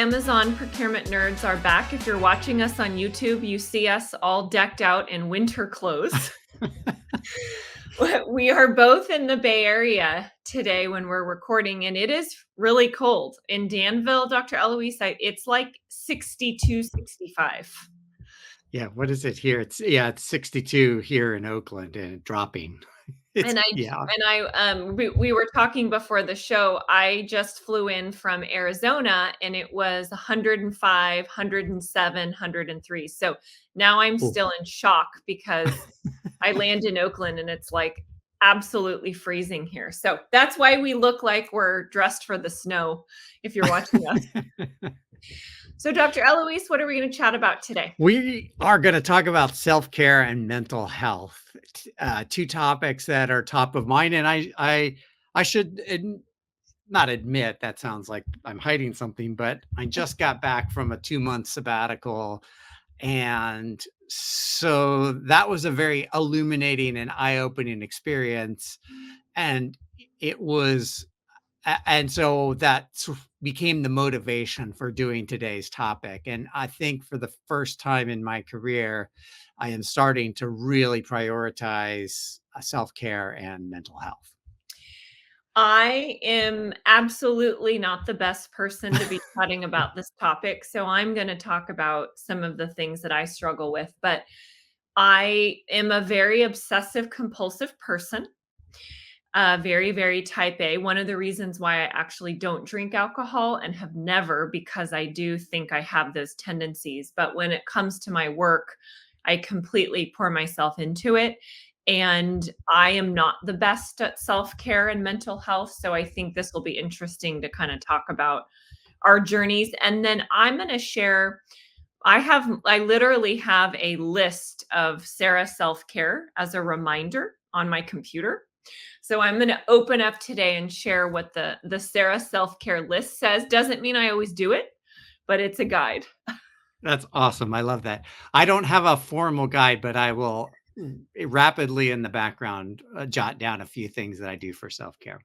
Amazon procurement nerds are back. If you're watching us on YouTube, you see us all decked out in winter clothes. We are both in the Bay Area today when we're recording, and it is really cold. In Danville, Dr. Eloise, it's like 62, 65. Yeah, what is it here? It's 62 here in Oakland and dropping. It's And I yeah. we were talking before the show. I just flew in from Arizona and it was 105, 107, 103. So now I'm Oh. still in shock because I land in Oakland and it's like absolutely freezing here. So that's why we look like we're dressed for the snow if you're watching us. So Dr. Eloise, what are we going to chat about today? We are going to talk about self-care and mental health, two topics that are top of mind. And I should not admit that sounds like I'm hiding something, but I just got back from a 2-month sabbatical. And so that was a very illuminating and eye-opening experience. And it was, and so that became the motivation for doing today's topic. And I think for the first time in my career, I am starting to really prioritize self-care and mental health. I am absolutely not the best person to be chatting about this topic. So I'm going to talk about some of the things that I struggle with. But I am a very obsessive compulsive person, very, very type A. One of the reasons why I actually don't drink alcohol and have never, because I do think I have those tendencies. But when it comes to my work, I completely pour myself into it. And I am not the best at self care and mental health. So I think this will be interesting to kind of talk about our journeys. And then I'm going to share. I literally have a list of Sarah self care as a reminder on my computer. So I'm going to open up today and share what the Sarah self-care list says. Doesn't mean I always do it, but it's a guide. That's awesome. I love that. I don't have a formal guide, but I will rapidly in the background jot down a few things that I do for self-care.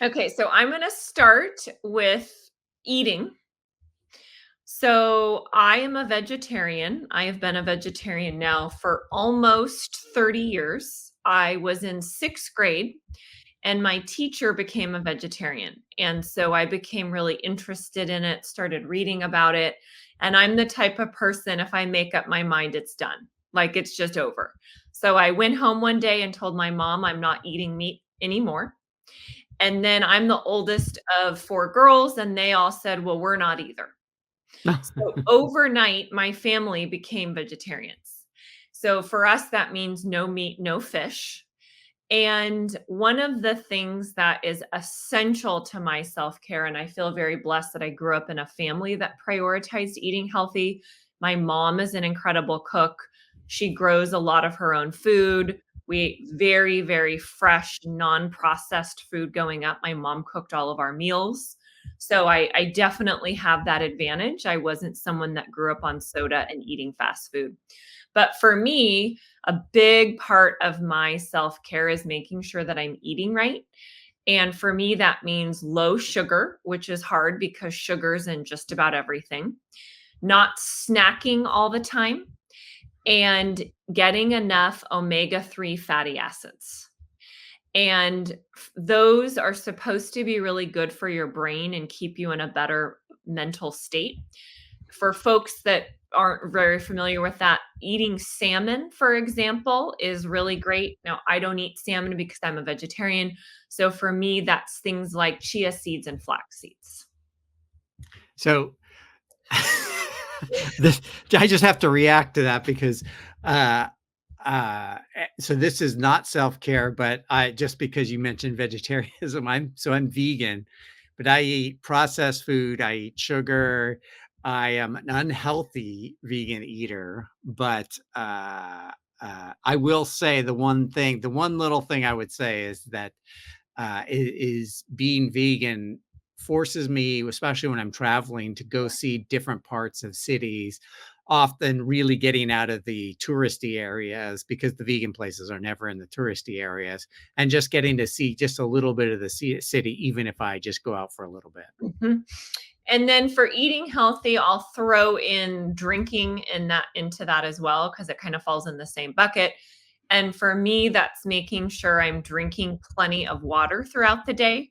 Okay, so I'm going to start with eating. So I am a vegetarian. I have been a vegetarian now for almost 30 years. I was in 6th grade and my teacher became a vegetarian. And so I became really interested in it, started reading about it. And I'm the type of person, if I make up my mind, it's done. Like it's just over. So I went home one day and told my mom I'm not eating meat anymore. And then I'm the oldest of 4 girls, and they all said, well, we're not either. So overnight, my family became vegetarians. So for us, that means no meat, no fish. And one of the things that is essential to my self care, and I feel very blessed that I grew up in a family that prioritized eating healthy. My mom is an incredible cook. She grows a lot of her own food. We ate very, very fresh, non processed food going up. My mom cooked all of our meals. So I definitely have that advantage. I wasn't someone that grew up on soda and eating fast food. But for me, a big part of my self care is making sure that I'm eating right. And for me, that means low sugar, which is hard because sugar's in just about everything, not snacking all the time, and getting enough omega-3 fatty acids. And those are supposed to be really good for your brain and keep you in a better mental state. For folks that aren't very familiar with that, eating salmon, for example, is really great. Now, I don't eat salmon because I'm a vegetarian. So for me, that's things like chia seeds and flax seeds. So this, I just have to react to that because uh so this is not self-care, but I just because you mentioned vegetarianism, I'm vegan, but I eat processed food, I eat sugar. I am an unhealthy vegan eater, but I will say the one little thing I would say is that is being vegan forces me, especially when I'm traveling, to go see different parts of cities, often really getting out of the touristy areas because the vegan places are never in the touristy areas, and just getting to see just a little bit of the city, even if I just go out for a little bit. Mhm. And then for eating healthy, I'll throw in drinking into that as well, because it kind of falls in the same bucket. And for me, that's making sure I'm drinking plenty of water throughout the day.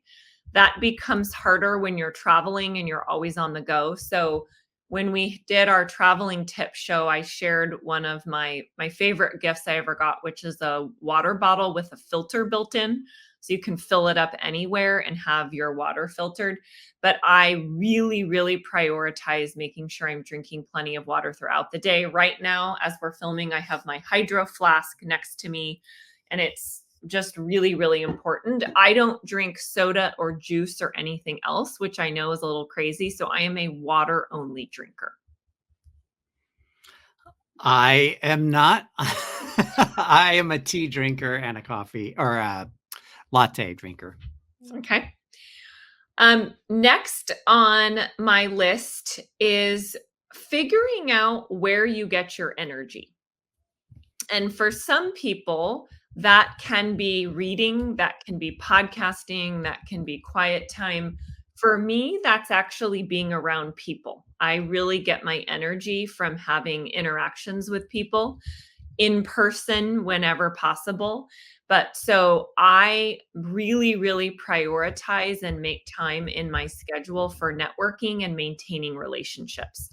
That becomes harder when you're traveling and you're always on the go. So when we did our traveling tip show, I shared one of my favorite gifts I ever got, which is a water bottle with a filter built in. So you can fill it up anywhere and have your water filtered. But I really, really prioritize making sure I'm drinking plenty of water throughout the day. Right now, as we're filming, I have my hydro flask next to me, and it's just really, really important. I don't drink soda or juice or anything else, which I know is a little crazy. So I am a water only drinker. I am not. I am a tea drinker and a coffee or a latte drinker. Okay. Next on my list is figuring out where you get your energy. And for some people, that can be reading, that can be podcasting, that can be quiet time. For me, that's actually being around people. I really get my energy from having interactions with people in person whenever possible. But so I really, really prioritize and make time in my schedule for networking and maintaining relationships.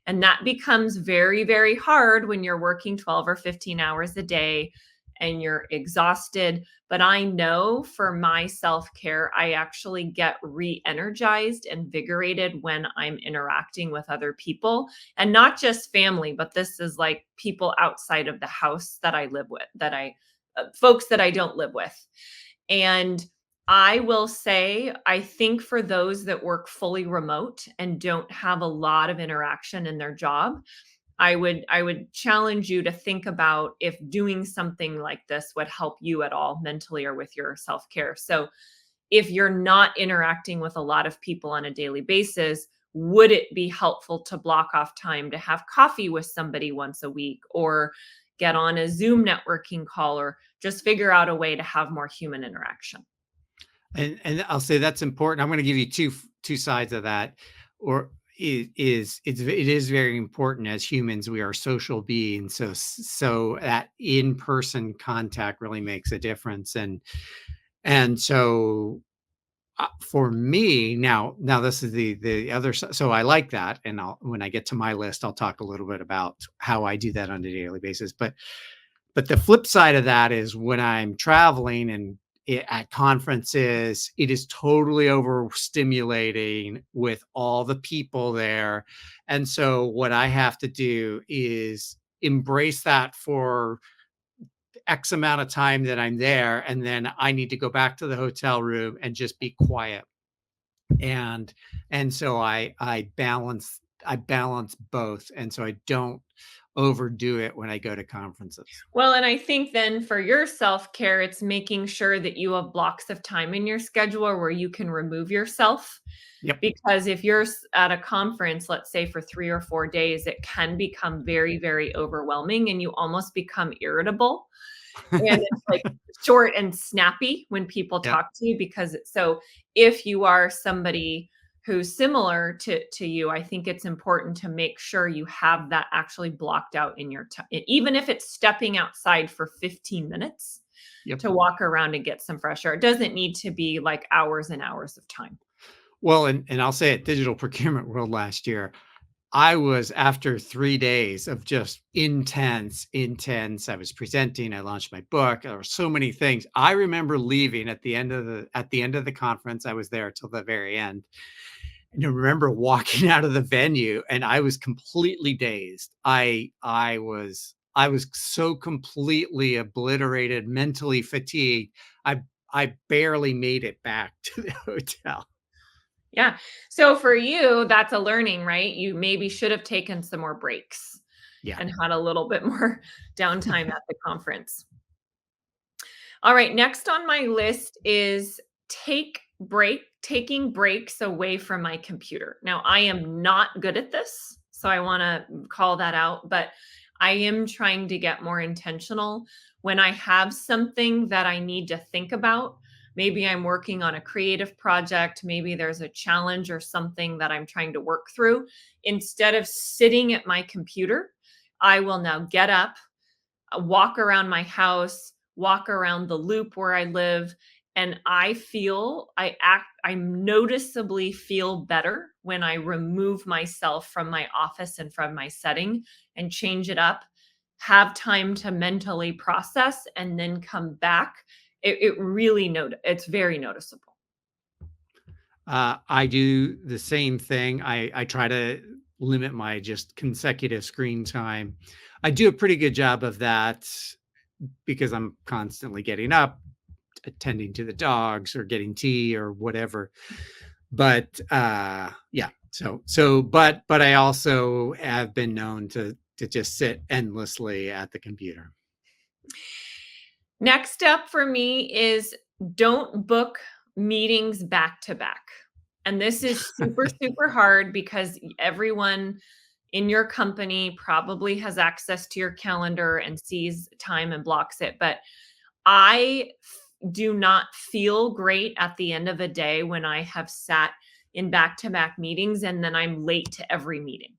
And that becomes very, very hard when you're working 12 or 15 hours a day and you're exhausted. But I know for my self care, I actually get re energized and invigorated when I'm interacting with other people, and not just family, but this is like people outside of the house that I live with, folks that I don't live with. And I will say, I think for those that work fully remote and don't have a lot of interaction in their job, I would challenge you to think about if doing something like this would help you at all mentally or with your self-care. So, if you're not interacting with a lot of people on a daily basis, would it be helpful to block off time to have coffee with somebody once a week, or get on a Zoom networking call, or just figure out a way to have more human interaction? And I'll say that's important. I'm going to give you two sides of that. Or it is very important as humans. We are social beings, so that in person contact really makes a difference. And so for me now this is the other side. So I like that, and I'll when I get to my list, I'll talk a little bit about how I do that on a daily basis. But the flip side of that is when I'm traveling and at conferences, it is totally overstimulating with all the people there. And so what I have to do is embrace that for X amount of time that I'm there. And then I need to go back to the hotel room and just be quiet. And so I balance both. And so I don't overdo it when I go to conferences. Well, and I think then for your self care, it's making sure that you have blocks of time in your schedule where you can remove yourself. Yep. Because if you're at a conference, let's say for 3 or 4 days, it can become very, very overwhelming and you almost become irritable. And it's like short and snappy when people Yep. talk to you, because so if you are somebody who's similar to you, I think it's important to make sure you have that actually blocked out in your time, even if it's stepping outside for 15 minutes Yep. to walk around and get some fresh air. It doesn't need to be like hours and hours of time. Well, and I'll say at Digital Procurement World last year, I was after 3 days of just intense. I was presenting, I launched my book, there were so many things. I remember leaving at the end of the conference. I was there till the very end. And I remember walking out of the venue and I was completely dazed. I was so completely obliterated, mentally fatigued. I barely made it back to the hotel. Yeah. So for you, that's a learning, right? You maybe should have taken some more breaks Yeah. and had a little bit more downtime at the conference. All right, next on my list is taking breaks away from my computer. Now, I am not good at this, so I want to call that out, but I am trying to get more intentional when I have something that I need to think about. Maybe I'm working on a creative project. Maybe there's a challenge or something that I'm trying to work through. Instead of sitting at my computer, I will now get up, walk around my house, walk around the loop where I live, and I noticeably feel better when I remove myself from my office and from my setting and change it up, have time to mentally process and then come back. It's very noticeable. I do the same thing. I try to limit my just consecutive screen time. I do a pretty good job of that because I'm constantly getting up, attending to the dogs or getting tea or whatever. But yeah, but I also have been known to just sit endlessly at the computer. Next up for me is don't book meetings back to back. And this is super, super hard because everyone in your company probably has access to your calendar and sees time and blocks it. But do not feel great at the end of a day when I have sat in back to back meetings and then I'm late to every meeting.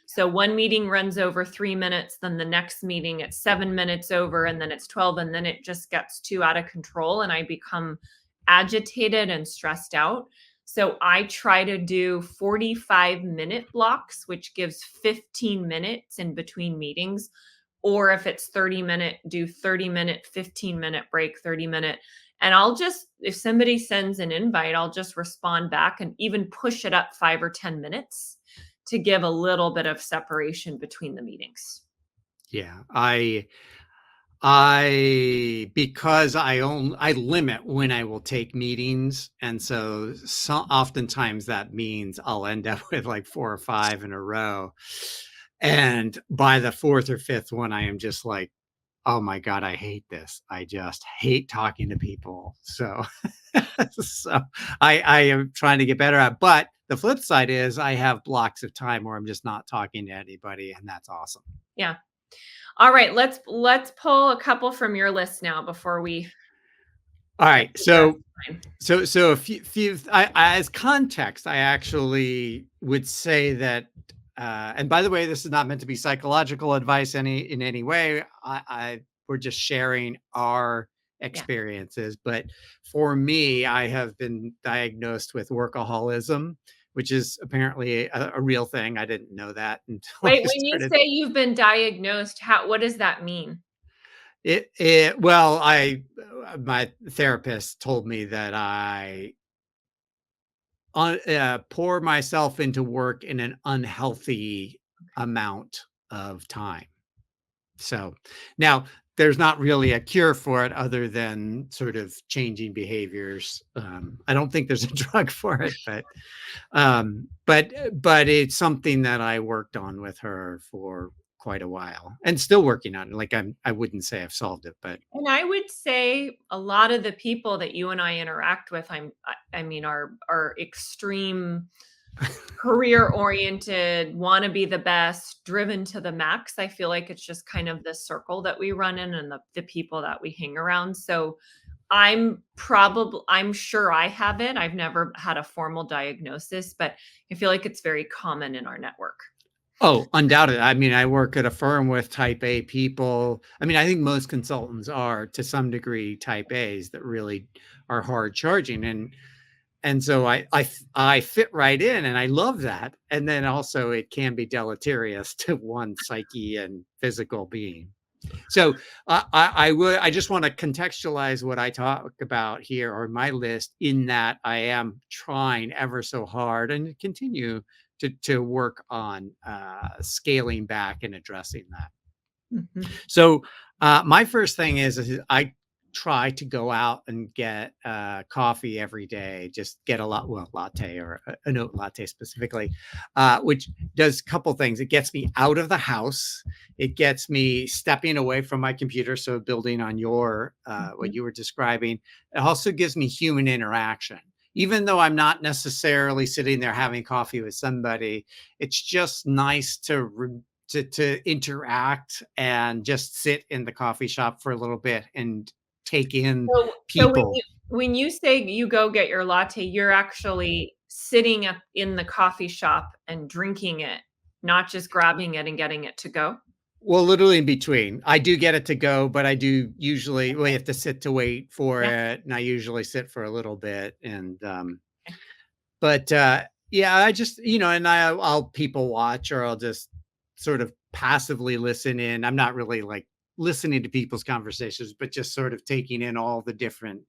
So one meeting runs over 3 minutes, then the next meeting it's 7 minutes over, and then it's 12, and then it just gets too out of control, and I become agitated and stressed out. So I try to do 45-minute blocks, which gives 15 minutes in between meetings. Or if it's 30-minute, do 30-minute, 15-minute break, 30-minute. And if somebody sends an invite, I'll just respond back and even push it up 5 or 10 minutes to give a little bit of separation between the meetings. Yeah, I because I limit when I will take meetings, and so oftentimes that means I'll end up with like 4 or 5 in a row, and by the 4th or 5th one, I am just like, "Oh my god, I hate this. I just hate talking to people." So, so I am trying to get better at, but the flip side is I have blocks of time where I'm just not talking to anybody, and that's awesome. Yeah. All right, let's pull a couple from your list now before we All get right, to the rest of mine. so a few as context, I actually would say that, and by the way, this is not meant to be psychological advice in any way. We're just sharing our Yeah. experiences. But for me, I have been diagnosed with workaholism, which is apparently a real thing. I didn't know that until I Wait, when you started. say you've been diagnosed, what does that mean? Well, my therapist told me that I pour myself into work in an unhealthy amount of time. So now there's not really a cure for it other than sort of changing behaviors. I don't think there's a drug for it, but it's something that I worked on with her for quite a while and still working on it. Like I wouldn't say I've solved it, but And I would say a lot of the people that you and I interact with, I mean, are extreme career oriented, want to be the best, driven to the max. I feel like it's just kind of the circle that we run in and the people that we hang around. So I'm sure I have it. I've never had a formal diagnosis, but I feel like it's very common in our network. oh, undoubtedly. I mean, I work at a firm with type A people. I mean, I think most consultants are to some degree type A's that really are hard charging. And so I fit right in and I love that. And then also it can be deleterious to one's psyche and physical being. So I just want to contextualize what I talk about here or my list in that I am trying ever so hard and continue to work on scaling back and addressing that. Mhm. So my first thing is I try to go out and get coffee every day. Just get latte or an oat latte specifically, which does a couple things. It gets me out of the house. It gets me stepping away from my computer. So building on your what Mhm. you were describing, it also gives me human interaction. Even though I'm not necessarily sitting there having coffee with somebody, it's just nice to interact and just sit in the coffee shop for a little bit and take in So when you people. When you say you go get your latte, you're actually sitting up in the coffee shop and drinking it, not just grabbing it and getting it to go? Well, literally in between. I do get it to go, but I do usually we have to sit to wait for Yeah, it, and I usually sit for a little bit, and, okay. but, yeah, I just, and I'll people watch, or I'll just sort of passively listen in. I'm not really, like, listening to people's conversations, but just sort of taking in all the different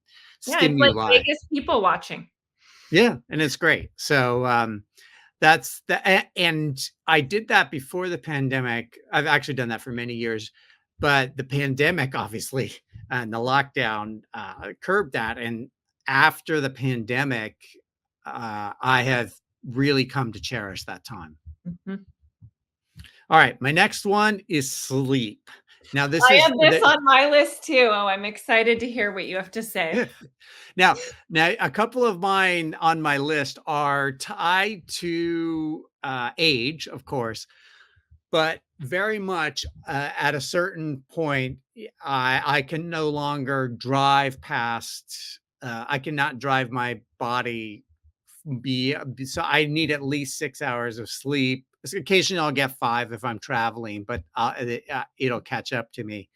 Yeah, it's like stimuli. Vegas people watching. Yeah, and it's great. So, that's and I did that before the pandemic. I've actually done that for many years, but the pandemic, obviously, and the lockdown, curbed that, and after the pandemic, I have really come to cherish that time. Mhm. All right, my next one is sleep. Now this I is have this the on my list too. Oh, I'm excited to hear what you have to say. now, a couple of mine on my list are tied to, age, of course, but very much, at a certain point, I can no longer drive past, I cannot drive my body so I need at least 6 hours of sleep. So occasionally, I'll get 5 if I'm traveling, but, it'll catch up to me.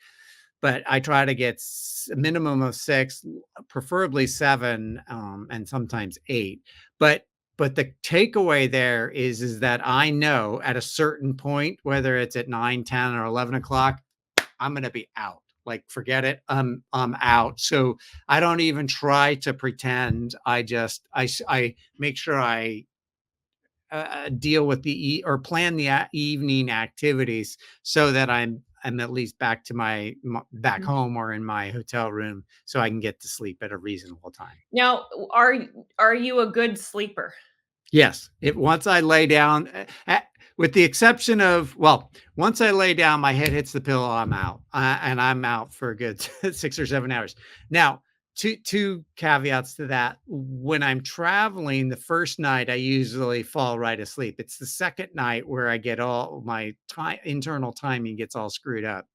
But I try to get a minimum of 6, preferably 7, and sometimes 8. But the takeaway there is that I know at a certain point, whether it's at 9, 10, or 11 o'clock, I'm gonna be out. Like, forget it. I'm out. So I don't even try to pretend. I make sure I deal with or plan the evening activities so that I'm at least back to back Mhm. home or in my hotel room so I can get to sleep at a reasonable time. Now, are you a good sleeper? Yes, it once I lay down, with the exception of, well, once I lay down, my head hits the pillow, I'm out, and I'm out for a good 6 or 7 hours. Now, two caveats to that: when I'm traveling, the first night I usually fall right asleep. It's the second night where I get all my internal timing gets all screwed up.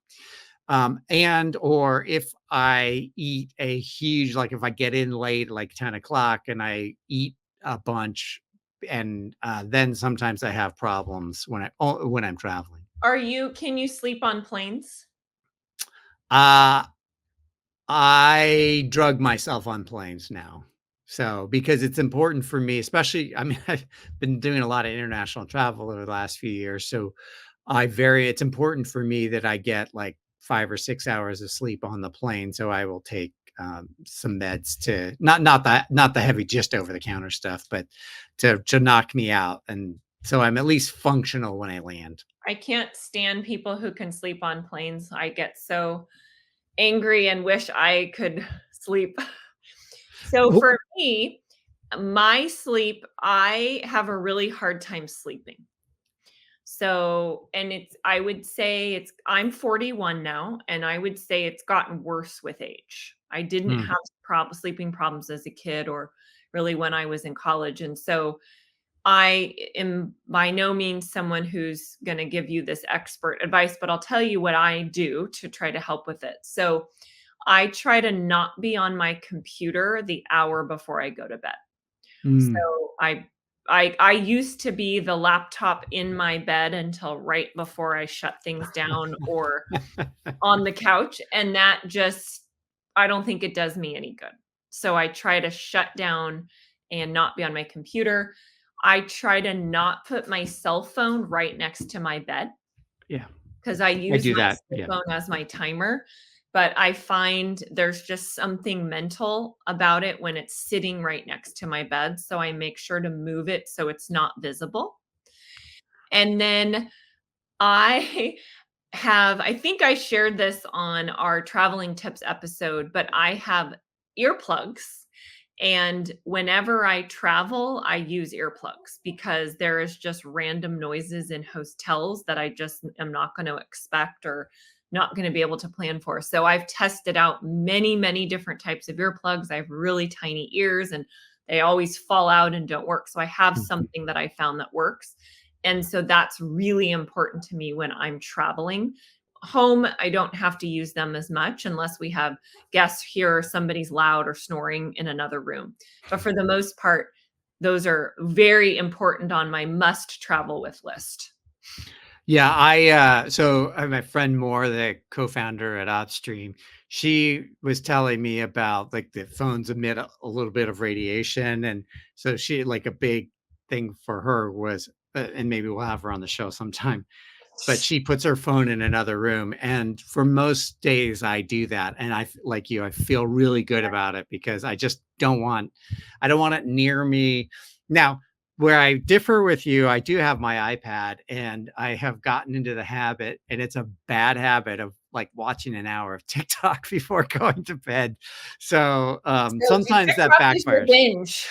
And or if I eat a huge, like if I get in late, like 10 o'clock, and I eat a bunch, and then sometimes I have problems when I'm traveling. Can you sleep on planes? Uh, I drug myself on planes now. So, because it's important for me, especially, I mean, I've been doing a lot of international travel over the last few years. So, it's important for me that I get like 5 or 6 hours of sleep on the plane. So, I will take some meds to not the heavy, just over the counter stuff, but to knock me out. And so I'm at least functional when I land. I can't stand people who can sleep on planes. I get so angry and wish I could sleep. So Oh, for me, my sleep, I have a really hard time sleeping. So, and I would say I'm 41 now, and I would say it's gotten worse with age. I didn't hmm. have sleeping problems as a kid or really when I was in college. And so I am by no means someone who's going to give you this expert advice, but I'll tell you what I do to try to help with it. So I try to not be on my computer the hour before I go to bed. Mm. So I used to be the laptop in my bed until right before I shut things down or on the couch, and that just I don't think it does me any good. So I try to shut down and not be on my computer. I try to not put my cell phone right next to my bed Yeah, because I I use do my that. cell Yeah. phone as my timer, but I find there's just something mental about it when it's sitting right next to my bed, so I make sure to move it so it's not visible. And then I I think I shared this on our traveling tips episode, but I have earplugs. And whenever I travel, I use earplugs because there is just random noises in hotels that I just am not going to expect or not going to be able to plan for. So I've tested out many, many different types of earplugs. I have really tiny ears and they always fall out and don't work. So I have Mhm. something that I found that works. And so that's really important to me when I'm traveling. home, I don't have to use them as much unless we have guests here or somebody's loud or snoring in another room. But for the most part, those are very important on my must travel with list. Yeah, so I have my friend Moore, the co-founder at Opstream. She was telling me about like the phones emit a little bit of radiation, and so she like a big thing for her was, and maybe we'll have her on the show sometime. But she puts her phone in another room, and for most days I do that, and like you, I feel really good about it because I don't want it near me. Now, where I differ with you, I do have my iPad, and I have gotten into the habit, and it's a bad habit of like watching an hour of TikTok before going to bed. So So sometimes that TikTok is your backfires. binge.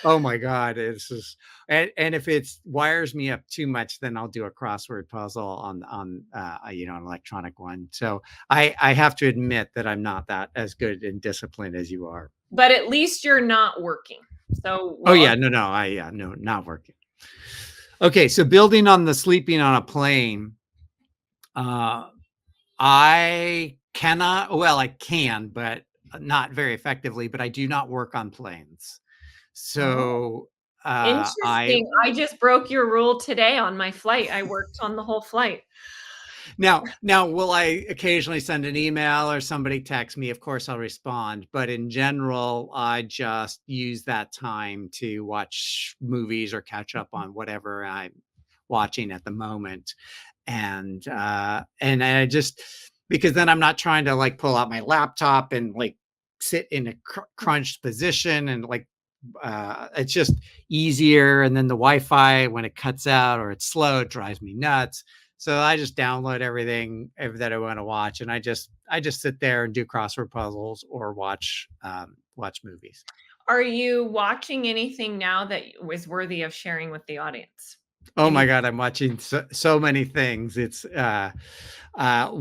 Oh my god, it's just and if it's wires me up too much, then I'll do a crossword puzzle an electronic one. So I have to admit that I'm not that as good and disciplined as you are. But at least you're not working. So, Oh well, yeah, no, not working. Okay, so building on the sleeping on a plane, uh I can, but not very effectively, but I do not work on planes. oh, So I interesting. I just broke your rule today on my flight. I worked on the whole flight. Now, will I occasionally send an email or somebody text me? Of course, I'll respond. But in general, I just use that time to watch movies or catch up on whatever I'm watching at the moment. And I just because then I'm not trying to like pull out my laptop and like sit in a crunched position and like it's just easier. And then the Wi-Fi, when it cuts out or it's slow, it drives me nuts. So I just download everything that I want to watch, and I just sit there and do crossword puzzles or watch movies. Are you watching anything now that was worthy of sharing with the audience? Oh my Any god, I'm watching so many things. It's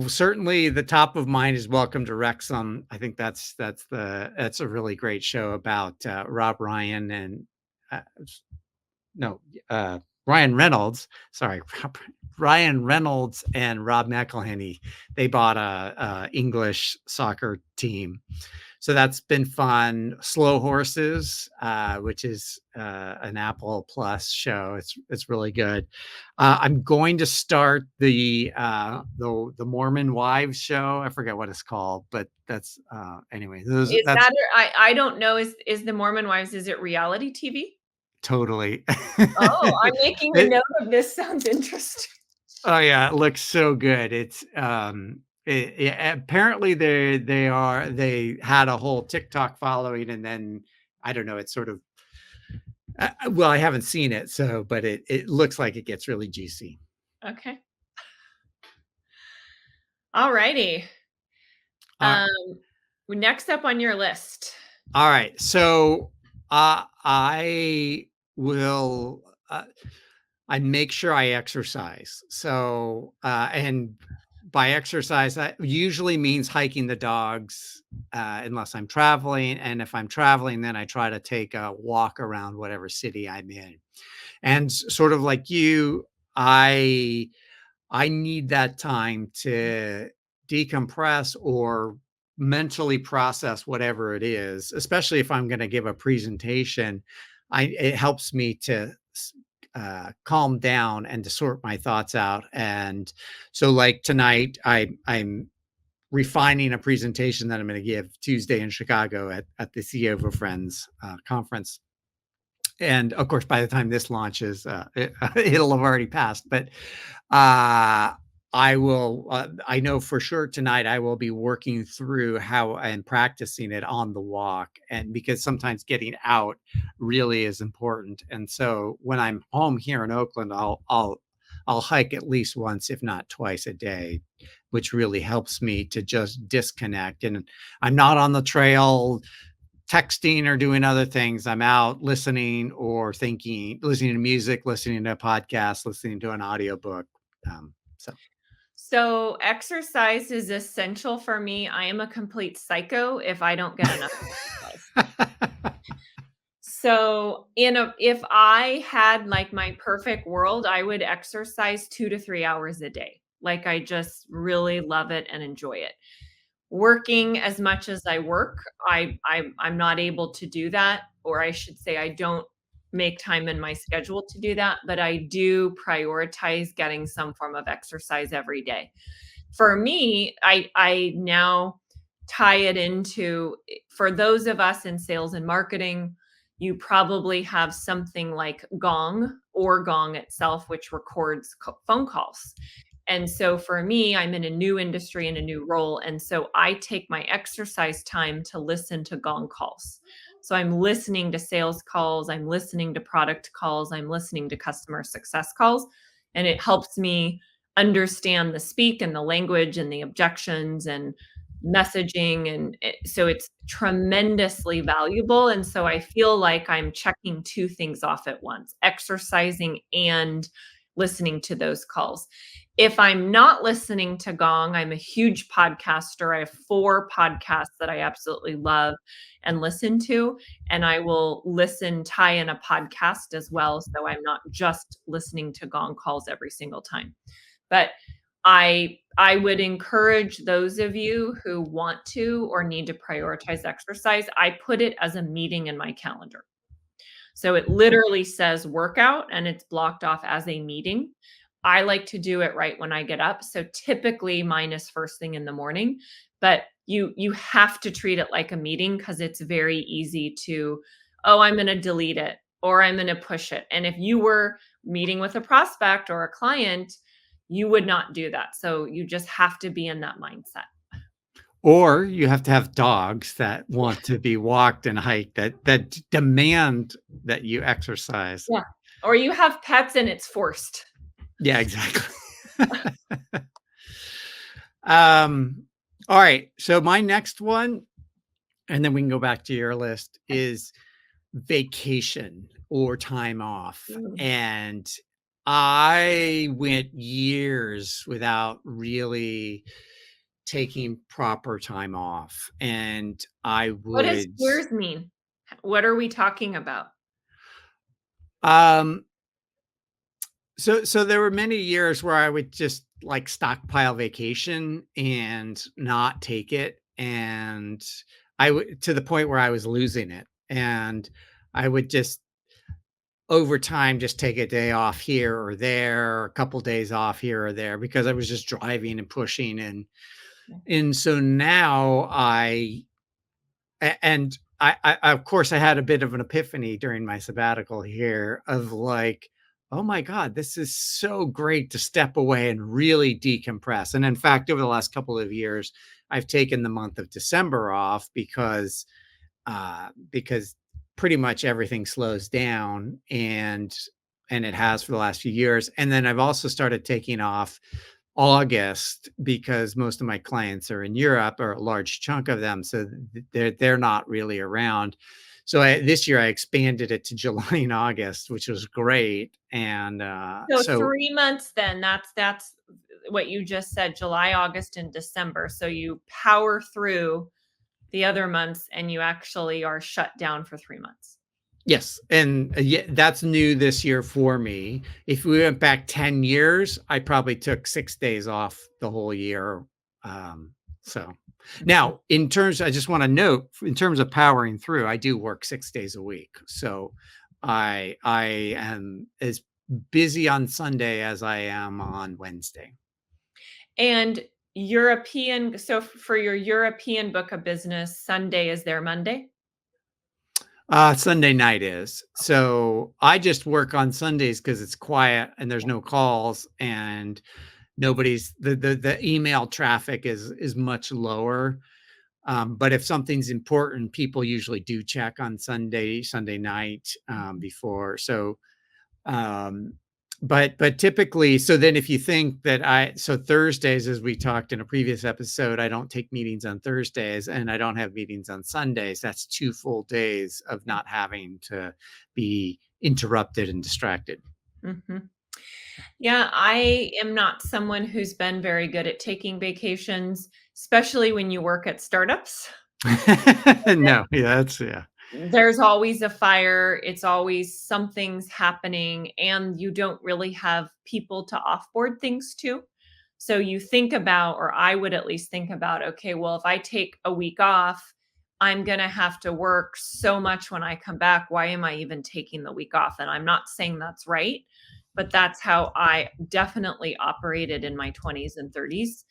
certainly the top of mind is Welcome to Wrexham. I think that's a really great show about Rob Ryan and uh, no, Ryan Reynolds. Sorry, Ryan Reynolds and Rob McElhenney. They bought a English soccer team, so that's been fun. Slow Horses, which is an Apple Plus show. It's really good. I'm going to start the Mormon Wives show. I forget what it's called, but that's anyway. Those is that's that I don't know, is the Mormon Wives, is it reality TV? totally. Oh, I'm making a It, note of this, sounds interesting. Oh yeah, it looks so good. Apparently they had a whole TikTok following, and then I don't know. It's sort of well, I haven't seen it, so but it looks like it gets really juicy. Okay. Alrighty. Uh, Next up on your list. all right, so I will. I make sure I exercise. So, and by exercise, that usually means hiking the dogs, unless I'm traveling. And if I'm traveling, then I try to take a walk around whatever city I'm in. And sort of like you, I I need that time to decompress or mentally process whatever it is, especially if I'm going to give a presentation. It helps me to calm down and to sort my thoughts out. And so, like tonight, I'm refining a presentation that I'm going to give Tuesday in Chicago at the CEO for Friends conference. And of course, by the time this launches, it'll have already passed. But uh, I know for sure tonight I will be working through how and practicing it on the walk. And because sometimes getting out really is important. And so when I'm home here in Oakland, I'll hike at least once, if not twice a day, which really helps me to just disconnect. And I'm not on the trail texting or doing other things. I'm out listening or thinking, listening to music, listening to a podcast, listening to an audiobook. So So exercise is essential for me. I am a complete psycho if I don't get enough exercise. So if I had like my perfect world, I would exercise 2 to 3 hours a day. Like I just really love it and enjoy it. Working as much as I work, I'm not able to do that, or I should say I don't make time in my schedule to do that, but I do prioritize getting some form of exercise every day. For me, I now tie it into for those of us in sales and marketing, you probably have something like Gong or Gong itself, which records phone calls. And so for me, I'm in a new industry and a new role. And so I take my exercise time to listen to Gong calls. So I'm listening to sales calls, I'm listening to product calls, I'm listening to customer success calls. And it helps me understand the speak and the language and the objections and messaging. And so it's tremendously valuable. And so I feel like I'm checking two things off at once, exercising and listening to those calls. If I'm not listening to Gong, I'm a huge podcaster. I have 4 podcasts that I absolutely love and listen to, and I will tie in a podcast as well, so I'm not just listening to Gong calls every single time. But I would encourage those of you who want to or need to prioritize exercise, I put it as a meeting in my calendar. So it literally says workout and it's blocked off as a meeting. I like to do it right when I get up. So typically mine is first thing in the morning, but you have to treat it like a meeting because it's very easy to, oh, I'm going to delete it or I'm going to push it. And if you were meeting with a prospect or a client, you would not do that. So you just have to be in that mindset. Or you have to have dogs that want to be walked and hiked, that demand that you exercise. Yeah. Or you have pets and it's forced. Yeah, exactly. All right. So my next one, and then we can go back to your list, is vacation or time off. Mm. And I went years without really taking proper time off. And I What does would, yours mean? What are we talking about? um, so there were many years where I would just like stockpile vacation and not take it. And I would, to the point where I was losing it. And I would just over time just take a day off here or there, a couple days off here or there because I was just driving and pushing. And so now and I of course I had a bit of an epiphany during my sabbatical here of like, oh my God, this is so great to step away and really decompress. And in fact, over the last couple of years, I've taken the month of December off because pretty much everything slows down and it has for the last few years. And then I've also started taking off August because most of my clients are in Europe, or a large chunk of them, so they're not really around. So this year I expanded it to July and August, which was great. And So so 3 months then, that's what you just said, July, August, and December. So you power through the other months and you actually are shut down for 3 months. yes, and yeah, that's new this year for me. If we went back 10 years, I probably took 6 days off the whole year. So Mhm. now, I just want to note, in terms of powering through, I do work 6 days a week. So I am as busy on Sunday as I am on Wednesday. And for your European book of business, Sunday is their Monday? Sunday night is. So I just work on Sundays because it's quiet and there's no calls and nobody's the email traffic is much lower. But if something's important, people usually do check on Sunday night before. So um but typically, so then if you think that so Thursdays, as we talked in a previous episode, I don't take meetings on Thursdays and I don't have meetings on Sundays. That's 2 full days of not having to be interrupted and distracted. Mhm. Yeah, I am not someone who's been very good at taking vacations, especially when you work at startups. No, yeah, that's yeah. There's always a fire, it's always something's happening, and you don't really have people to offboard things to. So you think about, or I would at least think about, okay, well, if I take a week off, I'm going to have to work so much when I come back. Why am I even taking the week off? And I'm not saying that's right, but that's how I definitely operated in my 20s and 30s.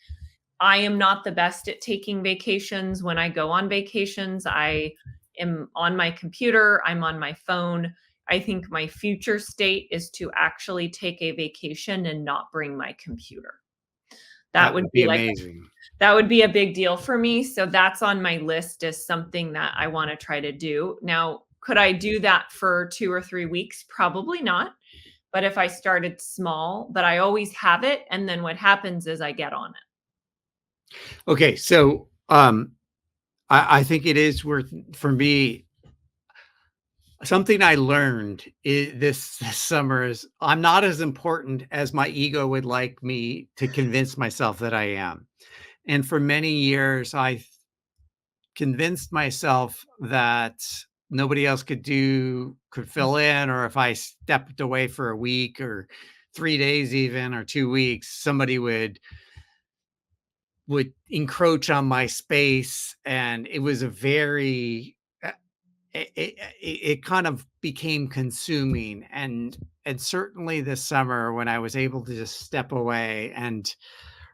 I am not the best at taking vacations. When I go on vacations, I am on my computer, I'm on my phone. I think my future state is to actually take a vacation and not bring my computer. That That would would be be like amazing. that would be a big deal for me. So that's on my list as something that I want to try to do. Now, could I do that for 2 or 3 weeks? Probably not. But if I started small, but I always have it, and then what happens is I get on it. Okay, so I think it is worth for me. Something I learned this summer is I'm not as important as my ego would like me to convince myself that I am. And for many years, I convinced myself that nobody else could fill in, or if I stepped away for a week or 3 days even or 2 weeks, somebody would encroach on my space. And it was a very it kind of became consuming. And certainly this summer when I was able to just step away and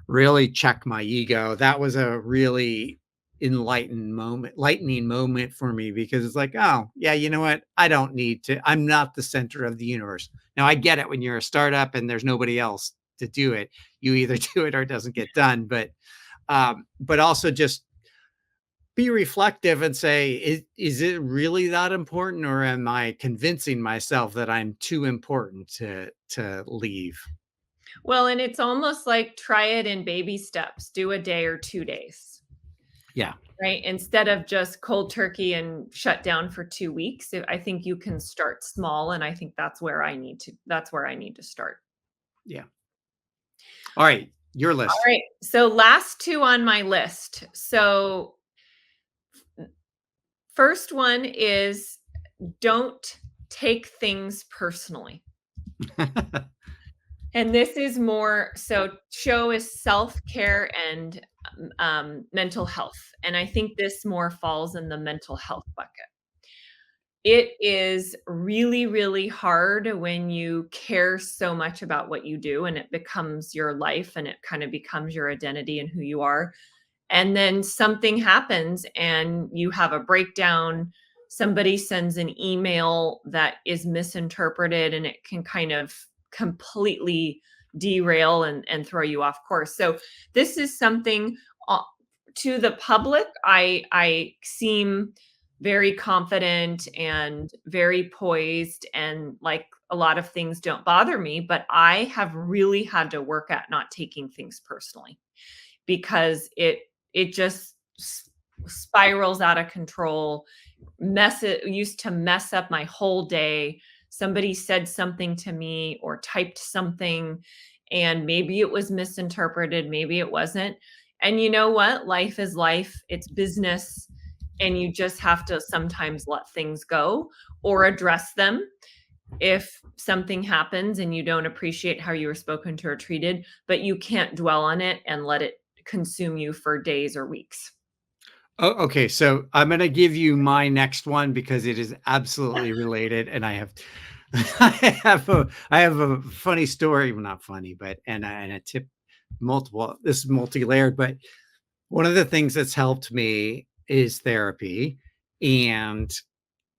really check my ego, that was a really lightning moment for me, because it's like, oh yeah, you know what, I don't need to, I'm not the center of the universe. Now I get it, when you're a startup and there's nobody else to do it, you either do it or it doesn't get done. But also just be reflective and say, is it really that important, or am I convincing myself that I'm too important to leave? Well, and it's almost like try it in baby steps. Do a day or 2 days, Yeah, right? Instead of just cold turkey and shut down for 2 weeks. I think you can start small, and I think that's where I need to start. yeah. All right, your All list. right. So last 2 on my list. So first one is don't take things personally. And this is more so show is self-care and mental health. And I think this more falls in the mental health bucket. It is really, really hard when you care so much about what you do and it becomes your life and it kind of becomes your identity and who you are. And then something happens and you have a breakdown. Somebody sends an email that is misinterpreted and it can kind of completely derail and throw you off course. So this is something uh, to the public. I seem very confident and very poised and like a lot of things don't bother me, but I have really had to work at not taking things personally because it just spirals out of control. Mess it used to mess up my whole day. Somebody said something to me or typed something, and maybe it was misinterpreted, maybe it wasn't. And you know what? Life is life, it's business, and you just have to sometimes let things go or address them if something happens and you don't appreciate how you were spoken to or treated, but you can't dwell on it and let it consume you for days or weeks. Oh, okay, so I'm gonna give you my next one because it is absolutely related, and I have I have a funny story, well, not funny, but and a tip, multiple. This is multi-layered, but one of the things that's helped me is therapy, and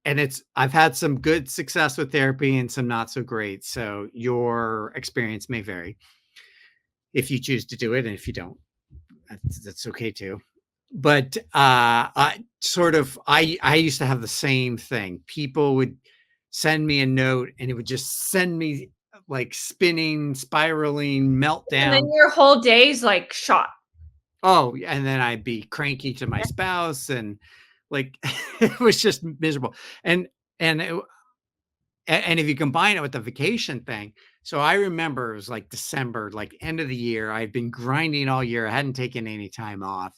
it's I've had some good success with therapy and some not so great. So your experience may vary if you choose to do it, and if you don't, that's okay too. But I used to have the same thing. People would send me a note, and it would just send me like spinning, spiraling, And then meltdown. your whole day's like shot. Oh, and then I'd be cranky to my spouse, and like it was just miserable. And and it, and if you combine it with the vacation thing, so I remember it was like December, like end of the year. I'd been grinding all year. I hadn't taken any time off,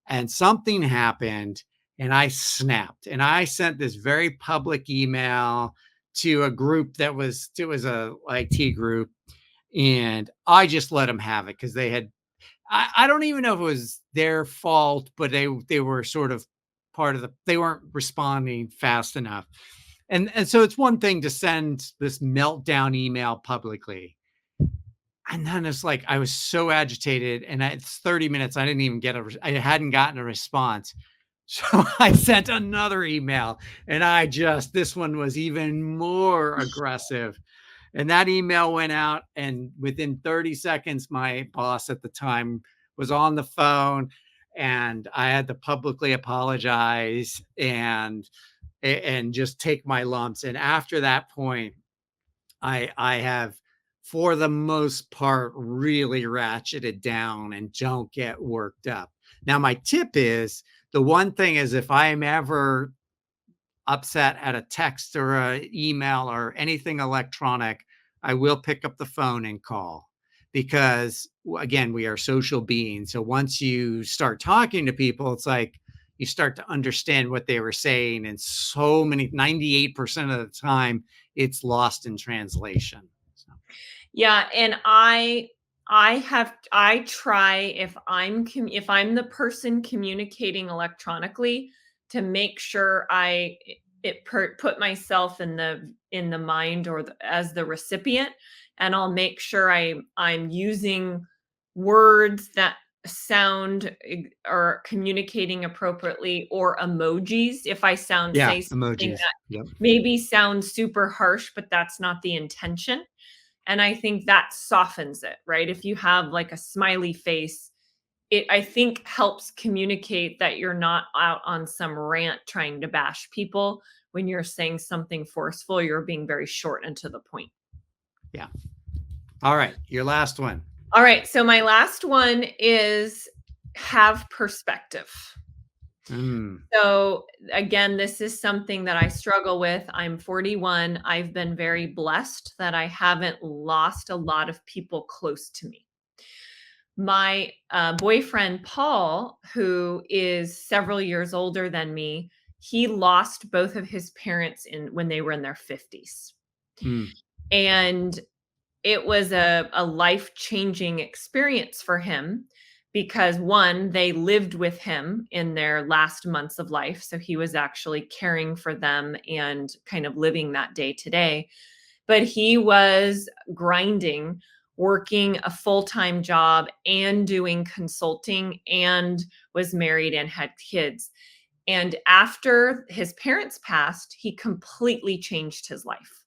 and something happened, and I snapped, and I sent this very public email to a group it was a IT group, and I just let them have it because they had I don't even know if it was their fault, but they were sort of part of they weren't responding fast enough. And so it's one thing to send this meltdown email publicly. And then it's like I was so agitated, and it's 30 minutes. I didn't even get I hadn't gotten a response. So I sent another email, and this one was even more aggressive. And that email went out, and within 30 seconds, my boss at the time was on the phone, and I had to publicly apologize and just take my lumps. And after that point, I have, for the most part, really ratcheted down and don't get worked up. Now, my tip is the one thing is if I am ever upset at a text or an email or anything electronic, I will pick up the phone and call because, again, we are social beings. So once you start talking to people, it's like you start to understand what they were saying. And so many, 98% of the time, it's lost in translation. So, Yeah, and I try if if I'm the person communicating electronically to make sure put myself in the mind or as the recipient, and I'll make sure I'm using words that or communicating appropriately, or emojis if I yeah, say something emojis. that Yep. maybe sounds super harsh, but that's not the intention. And I think that softens it, right? If you have like a smiley face, it I think helps communicate that you're not out on some rant trying to bash people. When you're saying something forceful, you're being very short and to the point. Yeah. All right. Your last one. All right. So my last one is have perspective. Mm, So again, this is something that I struggle with. I'm 41. I've been very blessed that I haven't lost a lot of people close to me. My boyfriend, Paul, who is several years older than me, he lost both of his parents when they were in their 50s. mm, And it was a life-changing experience for him because, one, they lived with him in their last months of life, so he was actually caring for them and kind of living that day to day. But he was grinding, working a full-time job and doing consulting, and was married and had kids. And after his parents passed, he completely changed his life.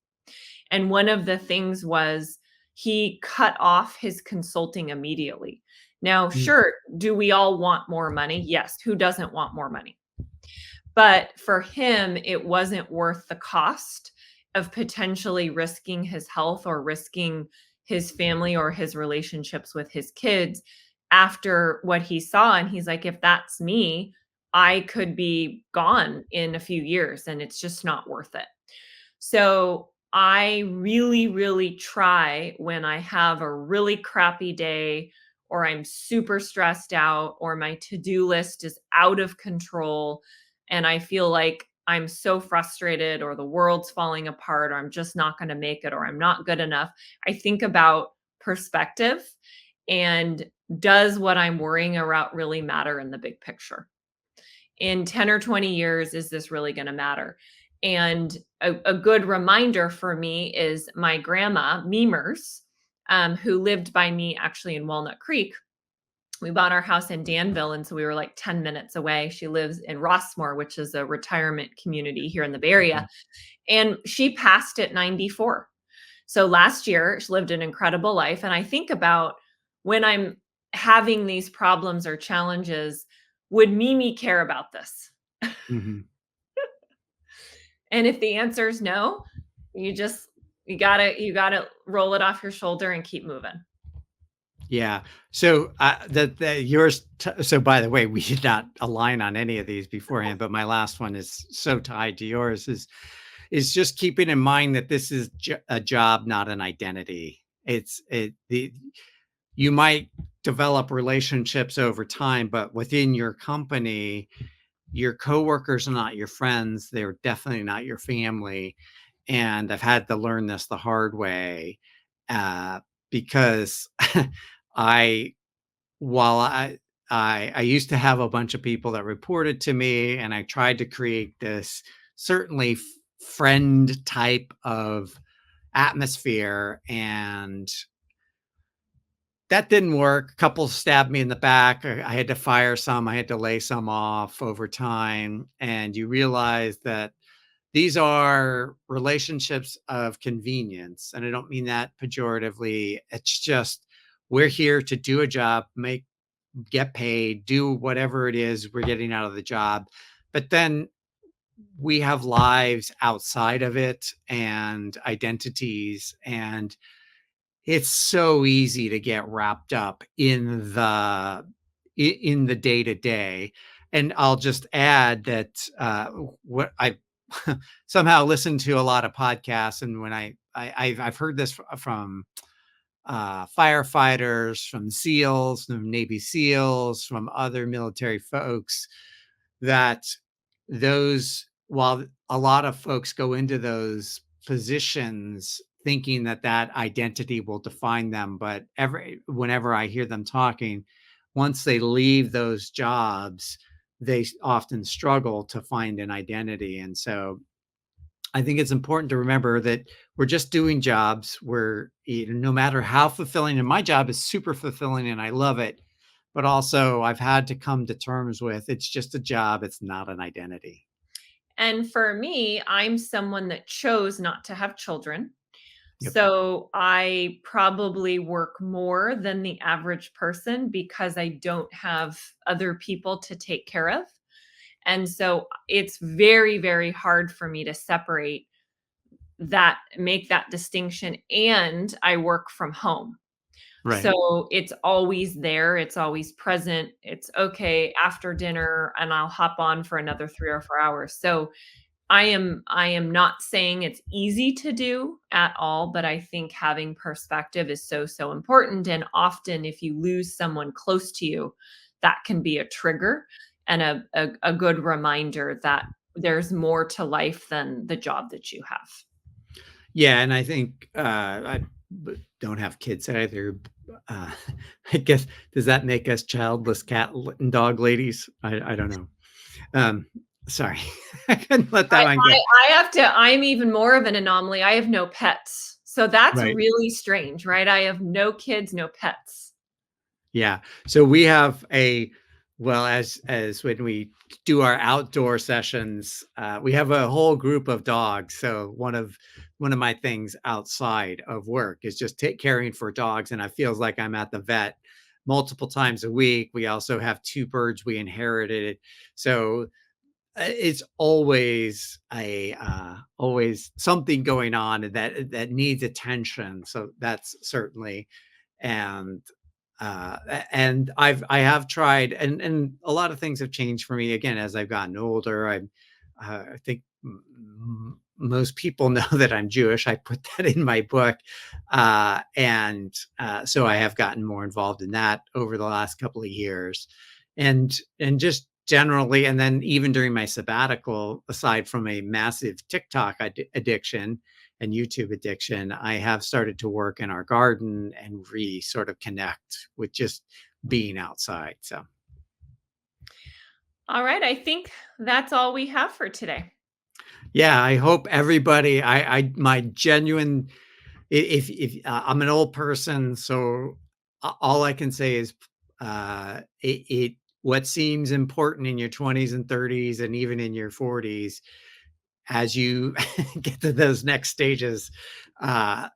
And one of the things was he cut off his consulting immediately. Now, mm, sure, do we all want more money? Yes. Who doesn't want more money? But for him, it wasn't worth the cost of potentially risking his health or risking his family or his relationships with his kids after what he saw. And he's like, if that's me, I could be gone in a few years and it's just not worth it. So I really, really try when I have a really crappy day or I'm super stressed out or my to-do list is out of control and I feel like I'm so frustrated or the world's falling apart or I'm just not going to make it or I'm not good enough. I think about perspective and does what I'm worrying about really matter in the big picture? In 10 or 20 years, is this really going to matter? And a good reminder for me is my grandma, Memers, who lived by me actually in Walnut Creek. We bought our house in Danville, and so we were like 10 minutes away. She lives in Rossmore, which is a retirement community here in the Bay Area. mhm. And she passed at 94. So last year, she lived an incredible life. And I think about when I'm having these problems or challenges, would Mimi care about this? Mhm. And if the answer is no, you just you gotta roll it off your shoulder and keep moving. Yeah. So, the yours so by the way, we did not align on any of these beforehand, but my last one is so tied to yours is just keeping in mind that this is a job, not an identity. You might develop relationships over time, but within your company, your coworkers are not your friends. They're definitely not your family. And I've had to learn this the hard way, uh, because I while I used to have a bunch of people that reported to me, and I tried to create this certainly friend type of atmosphere, and that didn't work. A couple stabbed me in the back. I had to fire some. I had to lay some off over time, and you realize that these are relationships of convenience, and I don't mean that pejoratively. It's just we're here to do a job, get paid, do whatever it is we're getting out of the job. But then we have lives outside of it and identities. And it's so easy to get wrapped up in the day to day. And I'll just add that what I somehow listen to a lot of podcasts, and when I've heard this from firefighters, from SEALs, from Navy SEALs, from other military folks, that while a lot of folks go into those positions thinking that that identity will define them, but whenever I hear them talking, once they leave those jobs, they often struggle to find an identity. And so I think it's important to remember that we're just doing jobs where, no matter how fulfilling, and my job is super fulfilling and I love it, but also I've had to come to terms with it's just a job, it's not an identity. And for me, I'm someone that chose not to have children. Yep. So I probably work more than the average person because I don't have other people to take care of. And so it's very, very hard for me to separate that, make that distinction. And I work from home. Right. So it's always there. It's always present. It's okay after dinner and I'll hop on for another 3 or 4 hours. So I am not saying it's easy to do at all, but I think having perspective is so, so important. And often if you lose someone close to you, that can be a trigger and a good reminder that there's more to life than the job that you have. Yeah, and I think, don't have kids either. Uh, I guess, does that make us childless and dog ladies? I don't know. Um, Sorry, I couldn't let that I one go. I I have to I'm even more of an anomaly. I have no pets. So that's Right. really strange, right? I have no kids, no pets. Yeah. So we have well, as when we do our outdoor sessions, we have a whole group of dogs. So one of my things outside of work is just caring for dogs, and I feels like I'm at the vet multiple times a week. We also have two birds we inherited. So it's always something going on that needs attention. So that's certainly, and I have tried, and a lot of things have changed for me again as I've gotten older. I think most people know that I'm Jewish. I put that in my book, and so I have gotten more involved in that over the last couple of years, and just generally, and then even during my sabbatical, aside from a massive TikTok addiction and YouTube addiction, I have started to work in our garden and sort of connect with just being outside. So, All right, I think that's all we have for today. yeah, I hope everybody, my genuine, if I'm an old person, so all I can say is, what seems important in your 20s and 30s and even in your 40s, as you get to those next stages, at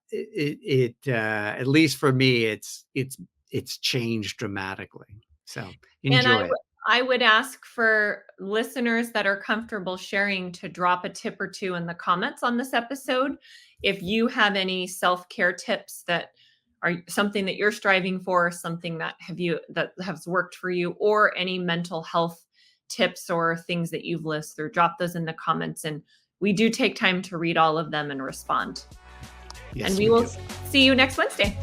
least for me, it's changed dramatically. So And enjoy it. I would ask for listeners that are comfortable sharing to drop a tip or two in the comments on this episode. If you have any self-care tips that are something that you're striving for, something that has worked for you, or any mental health tips or things that you've listed, or drop those in the comments. And we do take time to read all of them and respond. And Yes, we we will do. see you next Wednesday.